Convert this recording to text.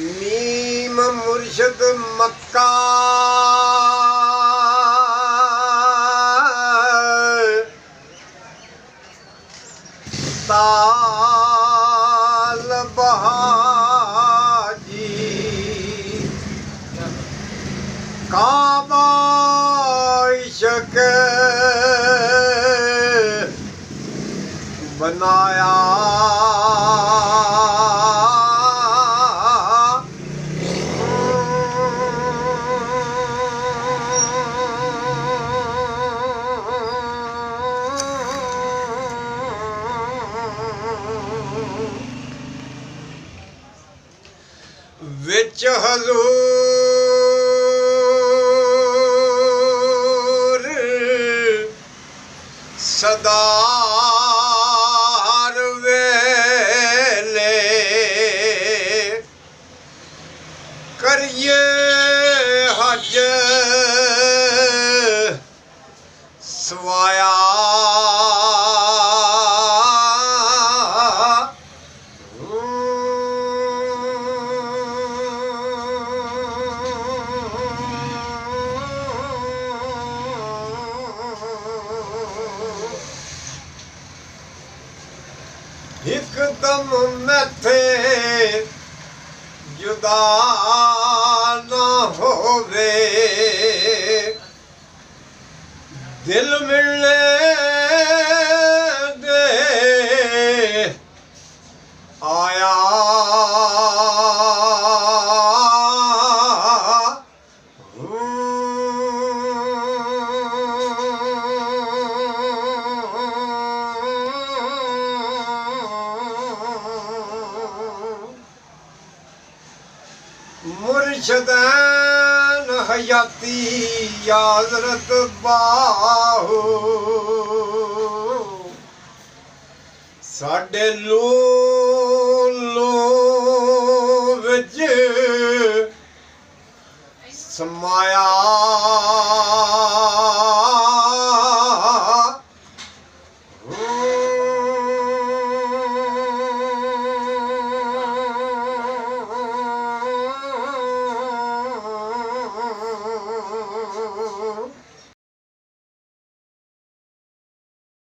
meme मुर्शद मक्का ताल बहाजी काबा इश्क बनाया विच हजूर सदार वेले करिए हज सवाया एकदम मैथे जुदा न होवे दिल मिलने दे आया मुर्शदैन हयाती याजरत बाहू साडे लू विच समाया